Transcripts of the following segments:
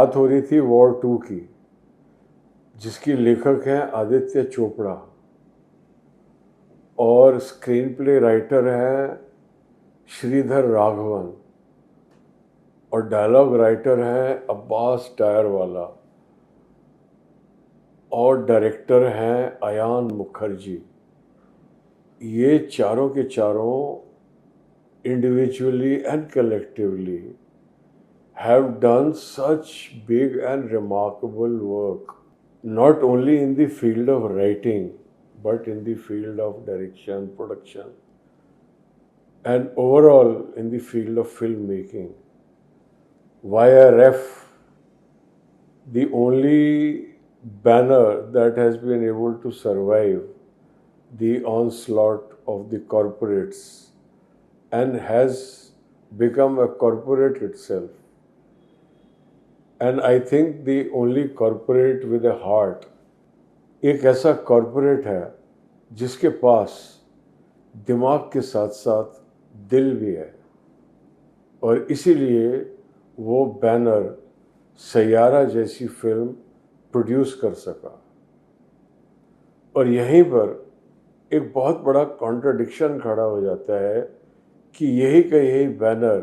बात हो रही थी वॉर 2 की, जिसकी लेखक हैं आदित्य चोपड़ा और स्क्रीन प्ले राइटर हैं श्रीधर राघवन और डायलॉग राइटर हैं अब्बास डायरवाला और डायरेक्टर हैं अयान मुखर्जी। ये चारों के चारों individually and collectively have done such big and remarkable work, not only in the field of writing, but in the field of direction, production, and overall in the field of filmmaking. YRF, the only banner that has been able to survive the onslaught of the corporates and has become a corporate itself. And I think the only corporate with a heart, एक ऐसा corporate है जिसके पास दिमाग के साथ साथ दिल भी है, और इसीलिए वो बैनर सैयारा जैसी फिल्म प्रोड्यूस कर सका। और यहीं पर एक बहुत बड़ा कॉन्ट्रडिक्शन खड़ा हो जाता है कि यही का यही बैनर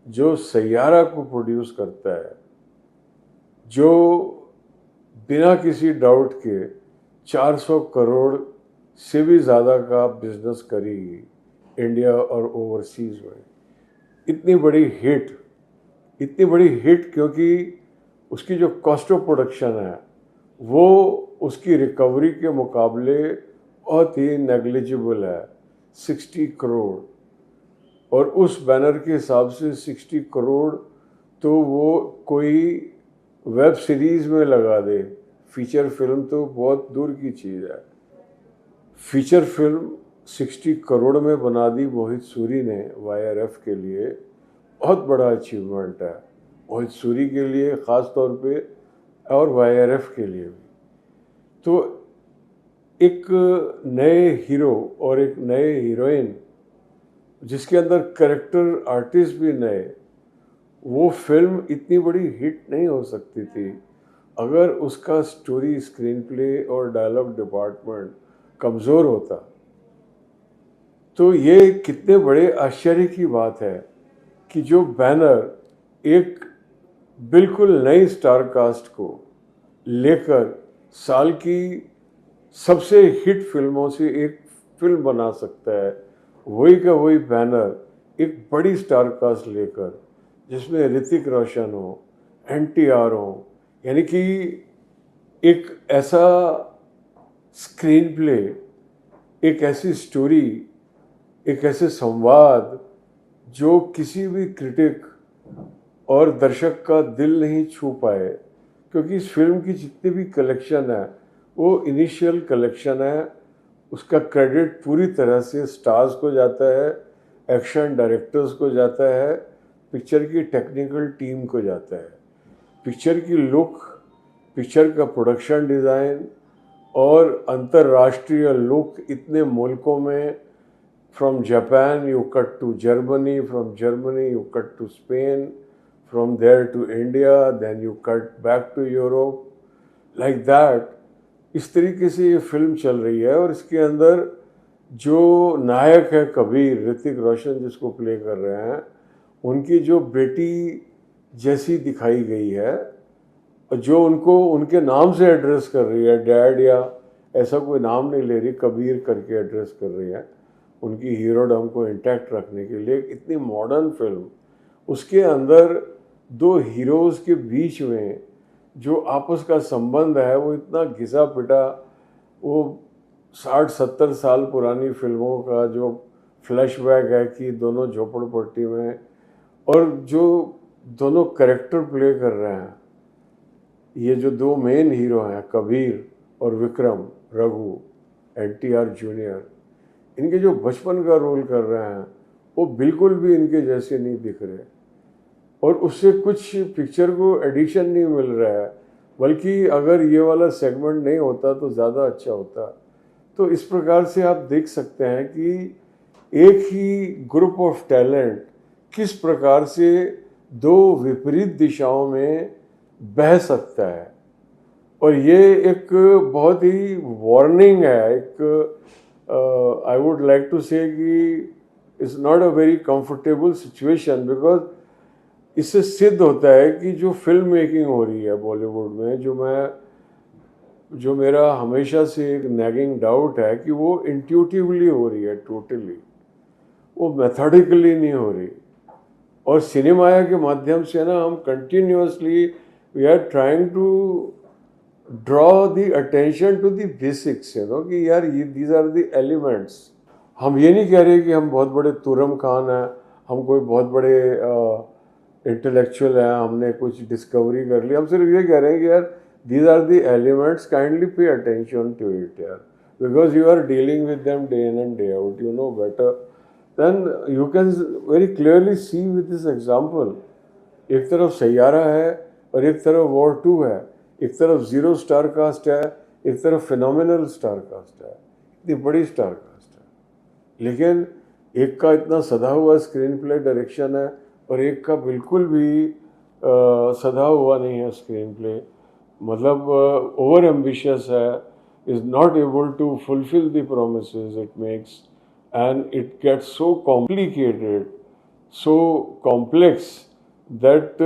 जो सैयारा को प्रोड्यूस करता है, जो बिना किसी डाउट के 400 करोड़ से भी ज़्यादा का बिजनेस करेगी इंडिया और ओवरसीज़ में, इतनी बड़ी हिट क्योंकि उसकी जो कॉस्ट ऑफ प्रोडक्शन है वो उसकी रिकवरी के मुकाबले बहुत ही नेग्लिजिबल है, 60 करोड़। और उस बैनर के हिसाब से 60 करोड़ तो वो कोई वेब सीरीज़ में लगा दे, फीचर फिल्म तो बहुत दूर की चीज़ है। फीचर फिल्म 60 करोड़ में बना दी मोहित सूरी ने YRF के लिए, बहुत बड़ा अचीवमेंट है मोहित सूरी के लिए ख़ास तौर पे और YRF के लिए भी। तो एक नए हीरो और एक नए हीरोइन जिसके अंदर कैरेक्टर आर्टिस्ट भी नए, वो फिल्म इतनी बड़ी हिट नहीं हो सकती थी अगर उसका स्टोरी, स्क्रीन प्ले और डायलॉग डिपार्टमेंट कमज़ोर होता। तो ये कितने बड़े आश्चर्य की बात है कि जो बैनर एक बिल्कुल नई स्टार कास्ट को लेकर साल की सबसे हिट फिल्मों से एक फिल्म बना सकता है, वही का वही बैनर एक बड़ी स्टार कास्ट लेकर, जिसमें ऋतिक रोशन हो, NTR हो, यानी कि एक ऐसा स्क्रीन प्ले, एक ऐसी स्टोरी, एक ऐसे संवाद जो किसी भी क्रिटिक और दर्शक का दिल नहीं छू पाए, क्योंकि इस फिल्म की जितनी भी कलेक्शन है वो इनिशियल कलेक्शन है। उसका क्रेडिट पूरी तरह से स्टार्स को जाता है, एक्शन डायरेक्टर्स को जाता है, पिक्चर की टेक्निकल टीम को जाता है। पिक्चर की लुक, पिक्चर का प्रोडक्शन डिज़ाइन और अंतर्राष्ट्रीय लुक इतने मुल्कों में, from Japan you cut to Germany, from Germany you cut to Spain, from there to India, then you cut back to Europe, like that. इस तरीके से ये फिल्म चल रही है। और इसके अंदर जो नायक है कबीर, ऋतिक रोशन जिसको प्ले कर रहे हैं, उनकी जो बेटी जैसी दिखाई गई है, जो उनको उनके नाम से एड्रेस कर रही है, डैड या ऐसा कोई नाम नहीं ले रही, कबीर करके एड्रेस कर रही है, उनकी हीरोडम को इंटैक्ट रखने के लिए। इतनी मॉडर्न फिल्म, उसके अंदर दो हीरोज़ के बीच में जो आपस का संबंध है वो इतना घिसा पिटा, वो 60-70 साल पुरानी फिल्मों का जो फ्लैशबैक है कि दोनों झोपड़पट्टी में, और जो दोनों कैरेक्टर प्ले कर रहे हैं, ये जो दो मेन हीरो हैं कबीर और विक्रम रघु, NTR जूनियर, इनके जो बचपन का रोल कर रहे हैं वो बिल्कुल भी इनके जैसे नहीं दिख रहे, और उससे कुछ पिक्चर को एडिशन नहीं मिल रहा है, बल्कि अगर ये वाला सेगमेंट नहीं होता तो ज़्यादा अच्छा होता। तो इस प्रकार से आप देख सकते हैं कि एक ही ग्रुप ऑफ टैलेंट किस प्रकार से दो विपरीत दिशाओं में बह सकता है। और ये एक बहुत ही वार्निंग है, एक आई वुड लाइक टू से कि it's not a very comfortable situation, because इससे सिद्ध होता है कि जो फिल्म मेकिंग हो रही है बॉलीवुड में, जो मेरा हमेशा से एक नैगिंग डाउट है कि वो इंट्यूटिवली हो रही है टोटली, वो मेथोडिकली नहीं हो रही। और सिनेमाया के माध्यम से ना हम continuously we are trying to draw the attention to the basics, कि यार ये दीज आर द एलिमेंट्स। हम ये नहीं कह रहे कि हम बहुत बड़े तुरम खान हैं, हम कोई बहुत बड़े इंटेलेक्चुअल हैं, हमने कुछ डिस्कवरी कर ली। हम सिर्फ ये कह रहे हैं कि यार these are the elements, kindly pay attention to it यार, because you are dealing with them day in and day out, you know better. Then you can very clearly see with this example, एक तरफ सैयारा है और एक तरफ war 2 है, एक तरफ जीरो स्टार कास्ट है, एक तरफ फिनोमिनल स्टार कास्ट है, इतनी बड़ी स्टार कास्ट है। लेकिन एक का इतना सधा हुआ स्क्रीन प्ले डायरेक्शन है और एक का बिल्कुल भी सधा हुआ नहीं है स्क्रीन प्ले, मतलब ओवर एम्बिशियस है, is not able to fulfil the promises it makes, and it gets so complicated, so complex that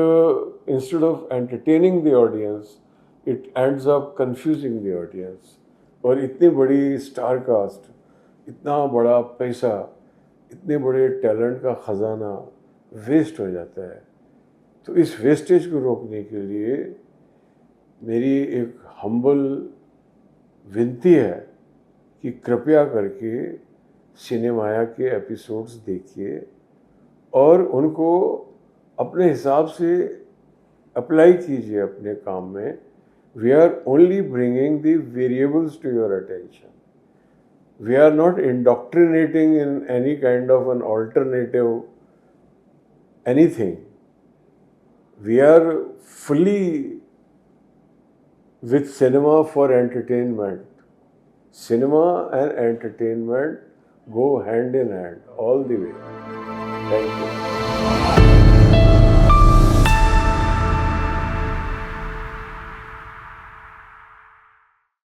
instead of entertaining the audience, it ends up confusing the audience। और इतनी बड़ी star cast, इतना बड़ा पैसा, इतने बड़े talent का ख़जाना waste हो जाता है। तो इस वेस्टेज को रोकने के लिए मेरी एक हम्बल विनती है कि कृपया करके सिनेमाया के एपिसोड्स देखिए और उनको अपने हिसाब से अप्लाई कीजिए अपने काम में। We are only bringing the variables to your attention, we are not indoctrinating in any kind of an alternative anything, we are fully with cinema for entertainment. Cinema and entertainment go hand in hand all the way. Thank you.